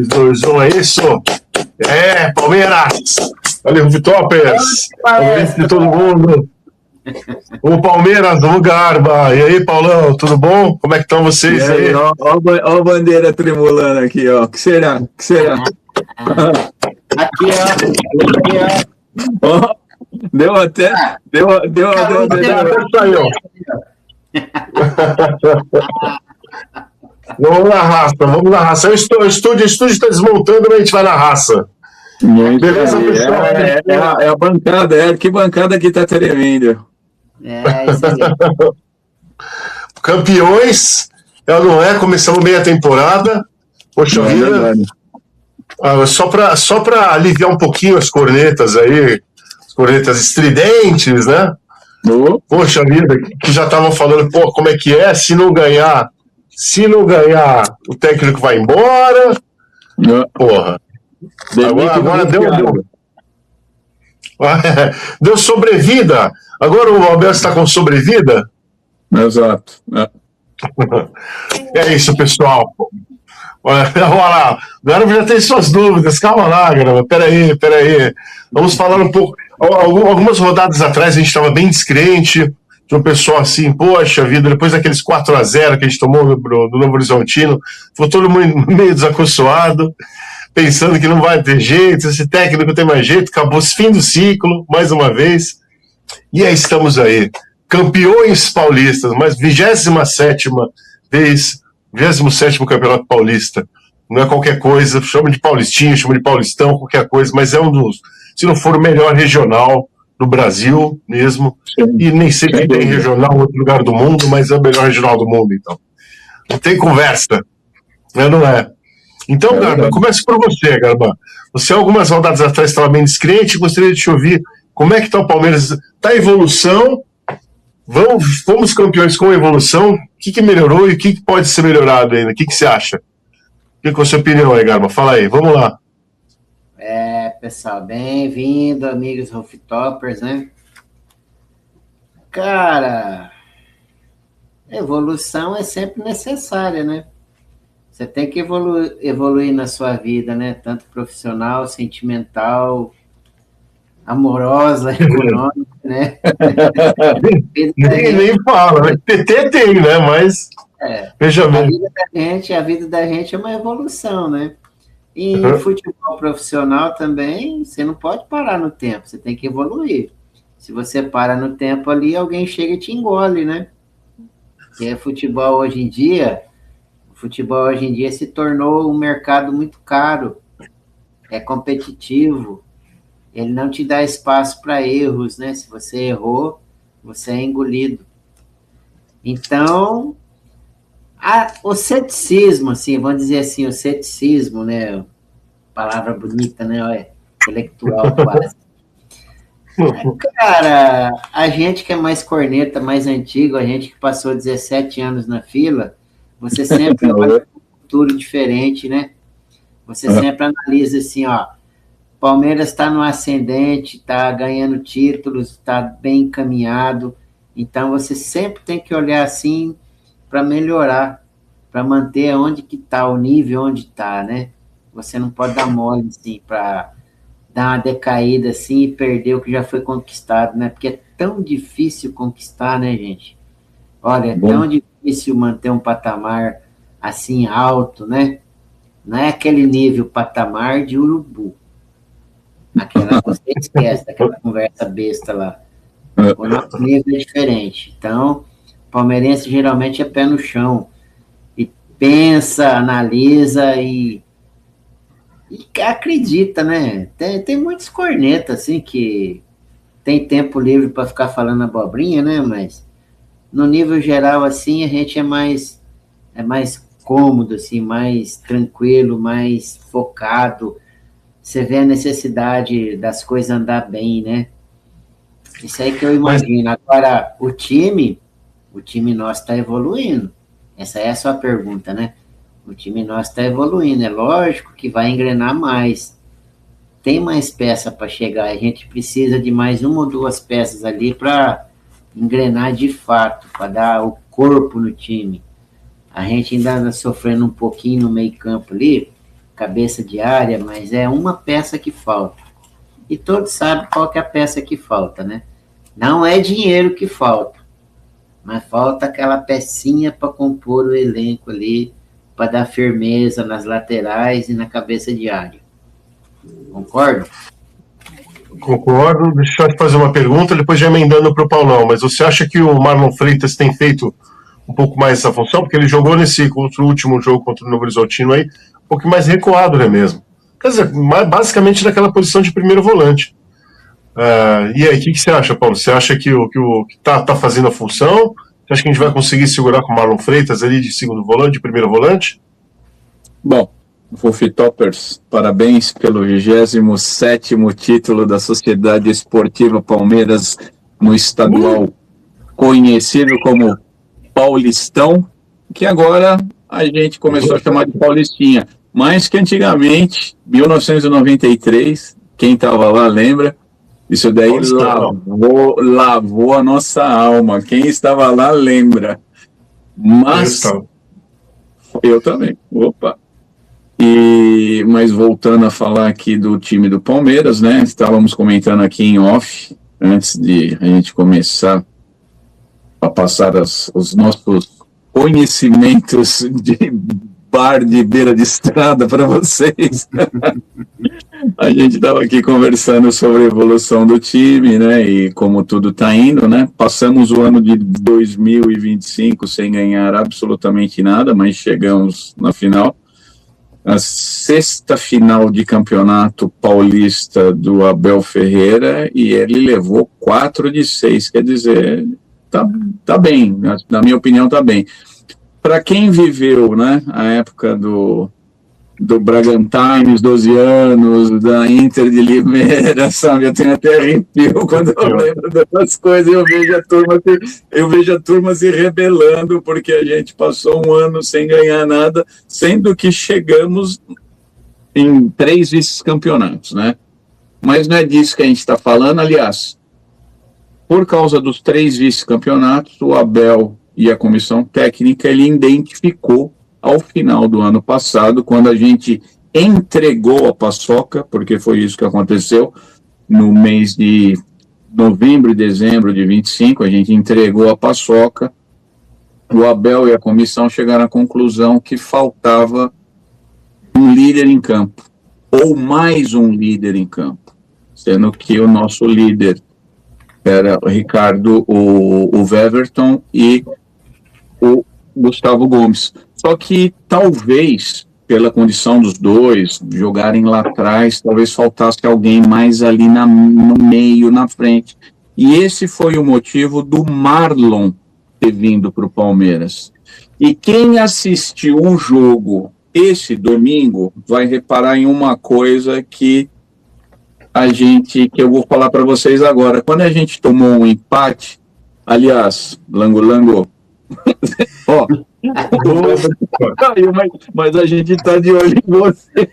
3, 2, 1, é isso? É, Palmeiras! Valeu, Vitopers! Palmeiras de todo mundo! O Palmeiras, o Garba! E aí, Paulão, tudo bom? Como é que estão vocês aí? Ó a bandeira tremulando aqui, ó. O que será? Aqui, ó. Ó, deu até. Saiu. Vamos na raça. O estúdio está desmontando, mas a gente vai na raça. Beleza, pessoal? É a bancada, que bancada que tá tremendo. Isso aí. Campeões, não é? Começamos meia temporada. Poxa vida. Só para aliviar um pouquinho as cornetas aí, as cornetas estridentes, né? Poxa vida, que já estavam falando, pô, como é que é? Se não ganhar, o técnico vai embora. Porra. Agora deu sobrevida. Agora o Abel está com sobrevida? Exato. É isso, pessoal. Olha lá, agora já tem suas dúvidas. Calma lá, galera. Peraí. Vamos falar um pouco. Algumas rodadas atrás a gente estava bem descrente, de um pessoal assim, poxa vida, depois daqueles 4-0 que a gente tomou do Novo Horizontino, ficou todo mundo meio desacostumado, pensando que não vai ter jeito, esse técnico tem mais jeito, acabou o fim do ciclo, mais uma vez. E aí estamos aí, campeões paulistas, mas 27ª vez, 27º Campeonato Paulista. Não é qualquer coisa, chama de Paulistinho, chama de Paulistão, qualquer coisa, mas é um dos, se não for o melhor regional do Brasil mesmo, e nem sei que tem regional em outro lugar do mundo, mas é o melhor regional do mundo, então. Não tem conversa, não é? Então, Garba, comece por você, Garba. Você, algumas rodadas atrás, estava bem descrente, gostaria de te ouvir como é que está o Palmeiras. Está em evolução? Fomos campeões com evolução? O que melhorou e o que pode ser melhorado ainda? O que você acha? Qual é a sua opinião aí, Garba? Fala aí, vamos lá. Pessoal, bem-vindo, amigos Rooftopers, né? Cara, evolução é sempre necessária, né? Você tem que evoluir na sua vida, né? Tanto profissional, sentimental, amorosa, econômica, né? nem fala, né? PT tem, né? Mas veja bem. A vida da gente é uma evolução, né? E em futebol profissional também, você não pode parar no tempo, você tem que evoluir. Se você para no tempo ali, alguém chega e te engole, né? Porque futebol hoje em dia se tornou um mercado muito caro, é competitivo, ele não te dá espaço para erros, né? Se você errou, você é engolido. Então, o ceticismo, assim, vamos dizer assim, o ceticismo, né? Palavra bonita, né? Intelectual quase. Cara, a gente que é mais corneta, mais antigo, a gente que passou 17 anos na fila, você sempre olha um futuro diferente, né? Você sempre analisa assim, ó, Palmeiras está no ascendente, está ganhando títulos, está bem encaminhado, então você sempre tem que olhar assim para melhorar, para manter onde que está, o nível onde está, né? Você não pode dar mole, assim, para dar uma decaída, assim, e perder o que já foi conquistado, né? Porque é tão difícil conquistar, né, gente? Olha, é tão difícil manter um patamar, assim, alto, né? Não é aquele nível patamar de urubu. Você esquece daquela conversa besta lá. O nosso nível é diferente. Então, o palmeirense geralmente é pé no chão. E pensa, analisa e acredita, né? Tem muitos cornetas, assim, que tem tempo livre para ficar falando abobrinha, né? Mas, no nível geral, assim, a gente é mais cômodo, assim, mais tranquilo, mais focado. Você vê a necessidade das coisas andar bem, né? Isso aí que eu imagino. Agora, o time nosso está evoluindo. Essa é a sua pergunta, né? O time nosso está evoluindo. É lógico que vai engrenar mais. Tem mais peça para chegar. A gente precisa de mais 1 ou 2 peças ali para engrenar de fato, para dar o corpo no time. A gente ainda anda sofrendo um pouquinho no meio campo ali, cabeça de área, mas é uma peça que falta. E todos sabem qual que é a peça que falta, né? Não é dinheiro que falta, mas falta aquela pecinha para compor o elenco ali, para dar firmeza nas laterais e na cabeça de área. Concordo? Concordo. Deixa eu te fazer uma pergunta, depois já emendando para o Paulão. Mas você acha que o Marlon Freitas tem feito um pouco mais essa função? Porque ele jogou contra o último jogo contra o Novo Horizontino aí, um pouco mais recuado, né mesmo? Quer dizer, basicamente naquela posição de primeiro volante. E aí, o que você acha, Paulo? Você acha que o tá fazendo a função? Você acha que a gente vai conseguir segurar com o Marlon Freitas ali de segundo volante, de primeiro volante? Bom, Wolf Toppers, parabéns pelo 27º título da Sociedade Esportiva Palmeiras no estadual conhecido como Paulistão, que agora a gente começou a chamar de Paulistinha, mas que antigamente, 1993, quem estava lá lembra, isso daí lavou a nossa alma, quem estava lá lembra, mas eu também, opa. Mas voltando a falar aqui do time do Palmeiras, né? Estávamos comentando aqui em off, antes de a gente começar a passar os nossos conhecimentos de bar de beira de estrada para vocês. A gente estava aqui conversando sobre a evolução do time, né? E como tudo está indo, né? Passamos o ano de 2025 sem ganhar absolutamente nada, mas chegamos na final. A 6ª final de campeonato paulista do Abel Ferreira e ele levou 4 de 6, quer dizer, tá bem, na minha opinião tá bem. Para quem viveu, né, a época do Bragantines, 12 anos, da Inter de Limeira, sabe, eu tenho até arrepio quando eu lembro dessas coisas, eu vejo a turma se rebelando, porque a gente passou um ano sem ganhar nada, sendo que chegamos em 3 vice-campeonatos, né? Mas não é disso que a gente está falando, aliás, por causa dos 3 vice-campeonatos, o Abel e a comissão técnica, ele identificou ao final do ano passado, quando a gente entregou a paçoca, porque foi isso que aconteceu, no mês de novembro e dezembro de 25, a gente entregou a paçoca, o Abel e a comissão chegaram à conclusão que faltava um líder em campo, ou mais um líder em campo, sendo que o nosso líder era o Ricardo, o Weverton e o Gustavo Gomes. Só que talvez, pela condição dos dois jogarem lá atrás, talvez faltasse alguém mais ali no meio, na frente. E esse foi o motivo do Marlon ter vindo para o Palmeiras. E quem assistiu um jogo esse domingo vai reparar em uma coisa que eu vou falar para vocês agora. Quando a gente tomou um empate, aliás, Lango, ó, mas a gente tá de olho em você.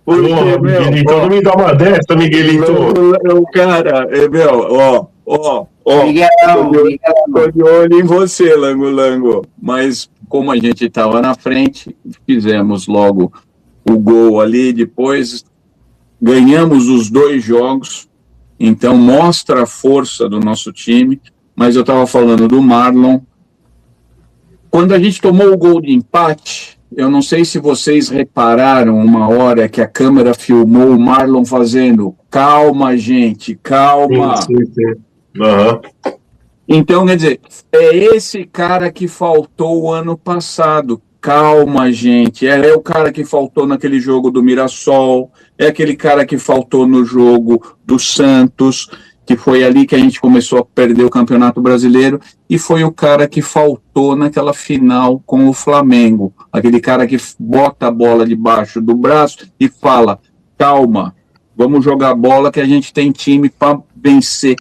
Porque, Miguelito, não me dá uma dessa, Miguelito. O cara, tô de olho em você, Lango. Mas como a gente estava na frente, fizemos logo o gol ali, depois ganhamos os 2 jogos, então mostra a força do nosso time. Mas eu estava falando do Marlon. Quando a gente tomou o gol de empate, eu não sei se vocês repararam uma hora que a câmera filmou o Marlon fazendo calma, gente, calma. Sim. Uhum. Então, quer dizer, é esse cara que faltou o ano passado. Calma, gente. É o cara que faltou naquele jogo do Mirassol, é aquele cara que faltou no jogo do Santos, que foi ali que a gente começou a perder o Campeonato Brasileiro, e foi o cara que faltou naquela final com o Flamengo. Aquele cara que bota a bola debaixo do braço e fala, calma, vamos jogar bola que a gente tem time para vencer.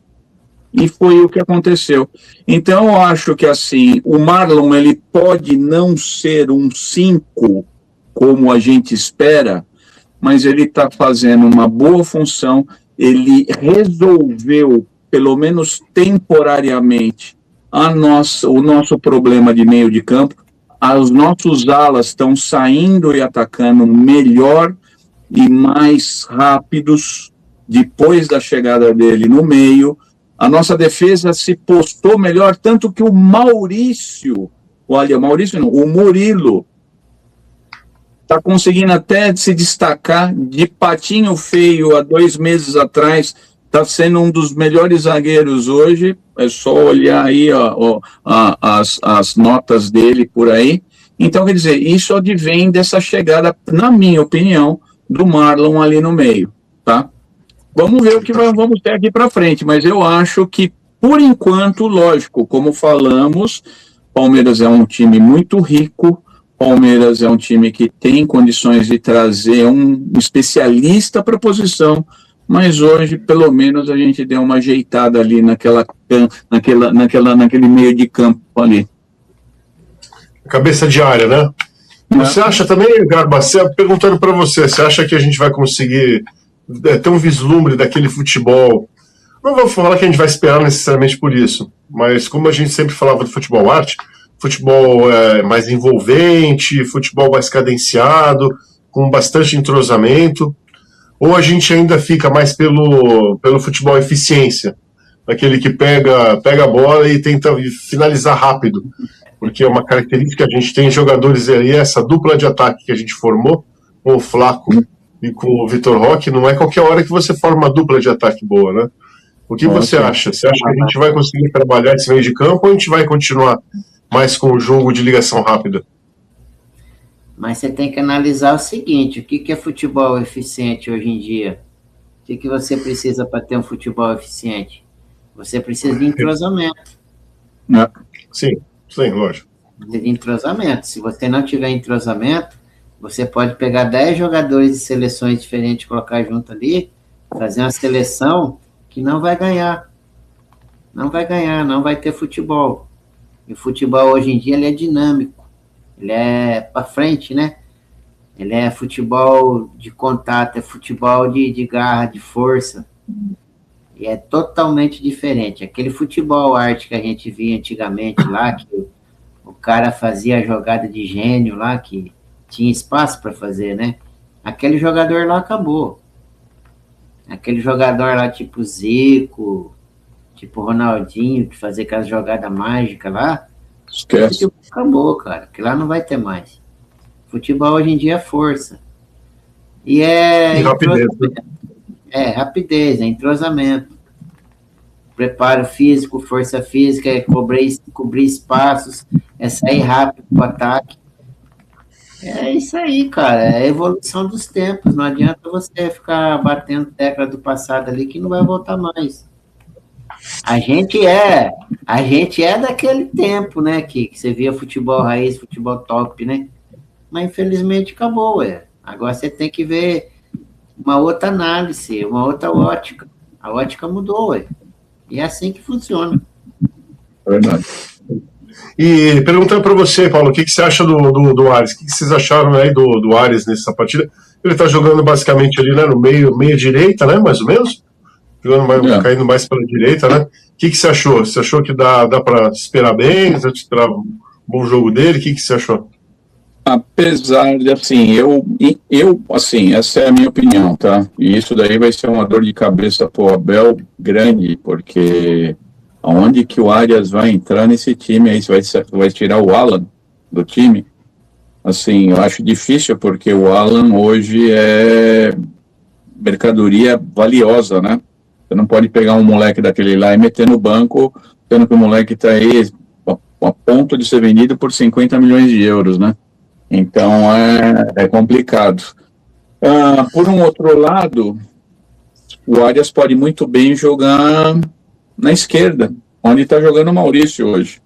E foi o que aconteceu. Então, eu acho que, assim, o Marlon, ele pode não ser um 5, como a gente espera, mas ele está fazendo uma boa função. Ele resolveu, pelo menos temporariamente, o nosso problema de meio de campo. Os nossos alas estão saindo e atacando melhor e mais rápidos depois da chegada dele no meio. A nossa defesa se postou melhor, tanto que o Murilo está conseguindo até se destacar de patinho feio há 2 meses atrás, está sendo um dos melhores zagueiros hoje. É só olhar aí as notas dele por aí. Então, quer dizer, isso advém dessa chegada, na minha opinião, do Marlon ali no meio, tá? Vamos ver o que vamos ter aqui para frente, mas eu acho que, por enquanto, lógico, como falamos, Palmeiras é um time muito rico, Palmeiras é um time que tem condições de trazer um especialista para a posição, mas hoje, pelo menos, a gente deu uma ajeitada ali naquele meio de campo ali. Cabeça de área, né? Você acha também, Garba, perguntando para você acha que a gente vai conseguir ter um vislumbre daquele futebol? Não vou falar que a gente vai esperar necessariamente por isso, mas como a gente sempre falava do futebol arte, futebol mais envolvente, futebol mais cadenciado, com bastante entrosamento, ou a gente ainda fica mais pelo futebol eficiência, aquele que pega a bola e tenta finalizar rápido, porque é uma característica que a gente tem jogadores aí, essa dupla de ataque que a gente formou, com o Flaco e com o Vitor Roque, não é qualquer hora que você forma uma dupla de ataque boa, né? O que você acha? Você acha que a gente vai conseguir trabalhar esse meio de campo ou a gente vai continuar mais com o jogo de ligação rápida? Mas você tem que analisar o seguinte, o que é futebol eficiente hoje em dia? O que você precisa para ter um futebol eficiente? Você precisa de entrosamento. Sim, lógico. De entrosamento. Se você não tiver entrosamento, você pode pegar 10 jogadores de seleções diferentes, colocar junto ali, fazer uma seleção que não vai ganhar. Não vai ganhar, não vai ter futebol. E o futebol hoje em dia ele é dinâmico. Ele é para frente, né? Ele é futebol de contato, é futebol de garra, de força. E é totalmente diferente. Aquele futebol arte que a gente via antigamente lá, que o cara fazia a jogada de gênio lá, que tinha espaço para fazer, né? Aquele jogador lá acabou. Aquele jogador lá tipo Zico, tipo Ronaldinho, que fazia aquela jogada mágica lá, esquece. Acabou, cara. Que lá não vai ter mais. Futebol hoje em dia é força. E rapidez. Rapidez, é entrosamento. Preparo físico, força física, é cobrir espaços, é sair rápido para o ataque. É isso aí, cara. É a evolução dos tempos. Não adianta você ficar batendo tecla do passado ali que não vai voltar mais. A gente é daquele tempo, né? Que você via futebol raiz, futebol top, né? Mas infelizmente acabou, Agora você tem que ver uma outra análise, uma outra ótica. A ótica mudou, E é assim que funciona. Verdade. E perguntando para você, Paulo, o que você acha do Ares? O que vocês acharam aí do Ares nessa partida? Ele está jogando basicamente ali, né, no meio direita, né, mais ou menos? Caindo mais pela direita, né? O que você achou? Você achou que dá para esperar bem? Você esperava um bom jogo dele? O que você achou? Apesar de, assim, assim, essa é a minha opinião, tá? E isso daí vai ser uma dor de cabeça pro Abel grande, porque aonde que o Arias vai entrar nesse time aí? Você vai tirar o Alan do time? Assim, eu acho difícil, porque o Alan hoje é mercadoria valiosa, né? Você não pode pegar um moleque daquele lá e meter no banco, sendo que o moleque está aí a ponto de ser vendido por 50 milhões de euros, né? Então é complicado. Por um outro lado, o Arias pode muito bem jogar na esquerda, onde está jogando o Maurício hoje.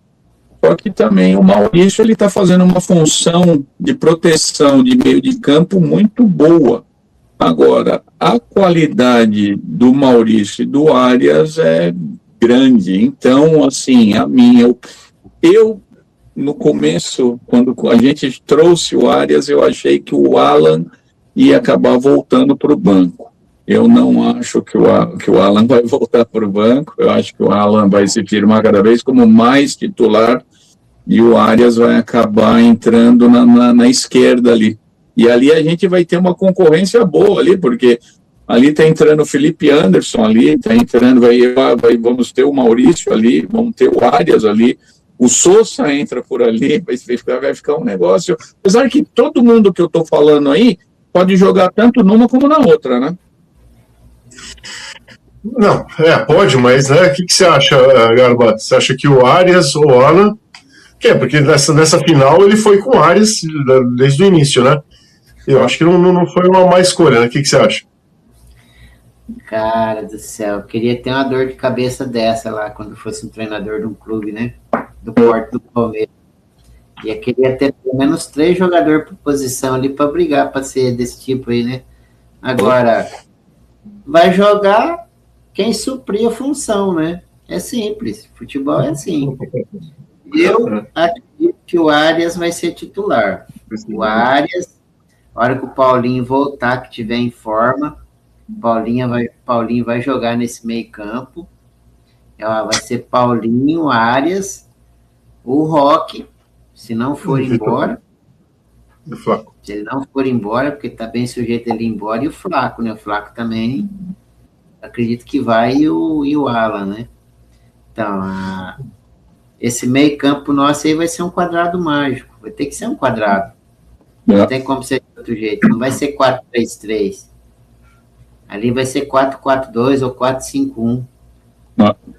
Só que também o Maurício ele está fazendo uma função de proteção de meio de campo muito boa. Agora, a qualidade do Maurício e do Arias é grande. Então, assim, eu no começo, quando a gente trouxe o Arias, eu achei que o Alan ia acabar voltando para o banco. Eu não acho que o Alan vai voltar para o banco. Eu acho que o Alan vai se firmar cada vez como mais titular e o Arias vai acabar entrando na esquerda ali. E ali a gente vai ter uma concorrência boa ali, porque ali está entrando o Felipe Anderson ali, está entrando, vamos ter o Maurício ali, vamos ter o Arias ali, o Sousa entra por ali, vai ficar um negócio. Apesar que todo mundo que eu estou falando aí pode jogar tanto numa como na outra, né? Não, pode, mas né, o que você acha, Garba? Você acha que o Arias ou o Alan... Porque nessa final ele foi com o Arias desde o início, né? Eu acho que não foi uma má escolha, né? O que você acha? Cara do céu, eu queria ter uma dor de cabeça dessa lá, quando fosse um treinador de um clube, né? Do Porto do Palmeiras. E eu queria ter pelo menos 3 jogadores por posição ali para brigar, para ser desse tipo aí, né? Agora, vai jogar quem suprir a função, né? É simples, futebol é assim. Eu acredito que o Arias vai ser titular. O Arias, na hora que o Paulinho voltar, que estiver em forma, Paulinho vai jogar nesse meio campo. Vai ser Paulinho, Arias, o Roque, se não for embora. Se ele não for embora, porque está bem sujeito ele ir embora, e o Flaco, né? O Flaco também, acredito que vai, e o Alan, né? Então, esse meio campo nosso aí vai ser um quadrado mágico. Vai ter que ser um quadrado. Não tem como ser de outro jeito. Não vai ser 4-3-3. Ali vai ser 4-4-2 ou 4-5-1.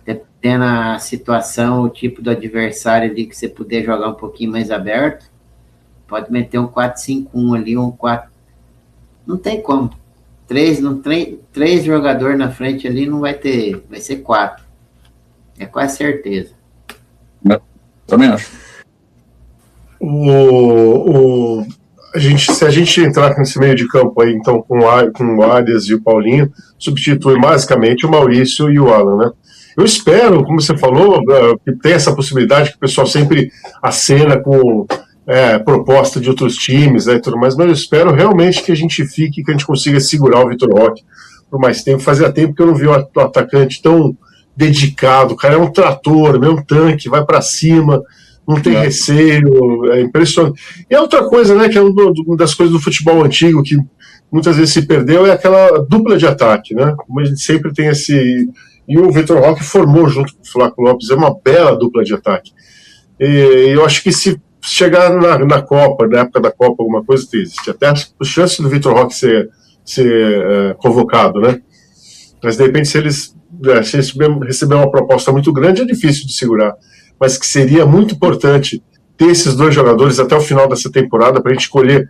Dependendo a situação, o tipo do adversário ali que você puder jogar um pouquinho mais aberto, pode meter um 4-5-1 ali, um 4... Não tem como. 3 jogadores na frente ali não vai ter. Vai ser 4. É quase certeza. Também acho. Se a gente entrar nesse meio de campo aí, então, com o Arias e o Paulinho, substitui basicamente o Maurício e o Alan, né? Eu espero, como você falou, que tem essa possibilidade que o pessoal sempre acena com proposta de outros times, né, e tudo mais, mas eu espero realmente que a gente consiga segurar o Vitor Roque por mais tempo. Fazia tempo que eu não vi um atacante tão dedicado, o cara é um trator, é um tanque, vai para cima, não tem receio, é impressionante. E a outra coisa, né, que é uma das coisas do futebol antigo que muitas vezes se perdeu, é aquela dupla de ataque, né? Como a gente sempre tem esse... E o Vitor Roque formou junto com o Flaco Lopes, é uma bela dupla de ataque. E eu acho que se chegar na Copa, na época da Copa, alguma coisa, existe até a chance do Vitor Roque ser convocado, né? Mas de repente, se eles receber uma proposta muito grande, é difícil de segurar. Mas que seria muito importante ter esses 2 jogadores até o final dessa temporada para a gente colher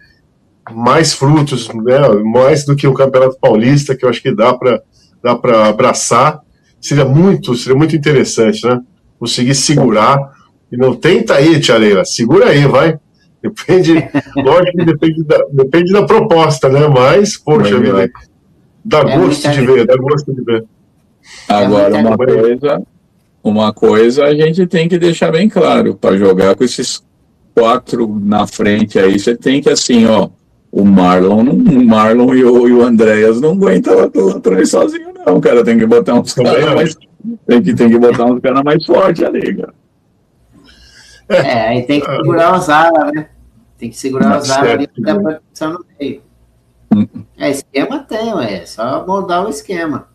mais frutos, né? Mais do que o Campeonato Paulista, que eu acho que dá para abraçar. Seria muito interessante, né? Conseguir segurar. E não tenta aí, Tia Leila, segura aí, vai. Lógico que depende da proposta, né? Mas, poxa vida, dá gosto de ver. Agora, uma coisa a gente tem que deixar bem claro, para jogar com esses 4 na frente aí, você tem que, assim, o Marlon e o Andréas não aguentam lá atrás sozinho, não, cara, tem que botar uns caras mais... Tem que botar uns caras mais fortes ali, cara. Aí tem que segurar os alas, né? Tem que segurar os alas ali para dar proteção no meio. Esquema tem, é só moldar o esquema.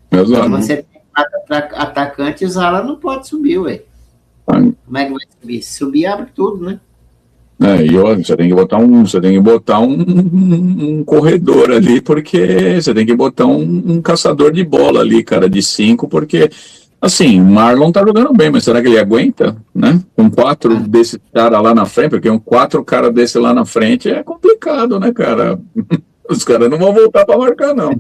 Quando você tem 4 atacantes, os alas não pode subir, ué. Como é que vai subir? Se subir, abre tudo, né? Você tem que botar um corredor ali, porque você tem que botar um caçador de bola ali, cara, de 5, porque, assim, o Marlon tá jogando bem, mas será que ele aguenta, né? Com 4 desse cara lá na frente, porque 4 caras desse lá na frente é complicado, né, cara? Os caras não vão voltar para marcar, não.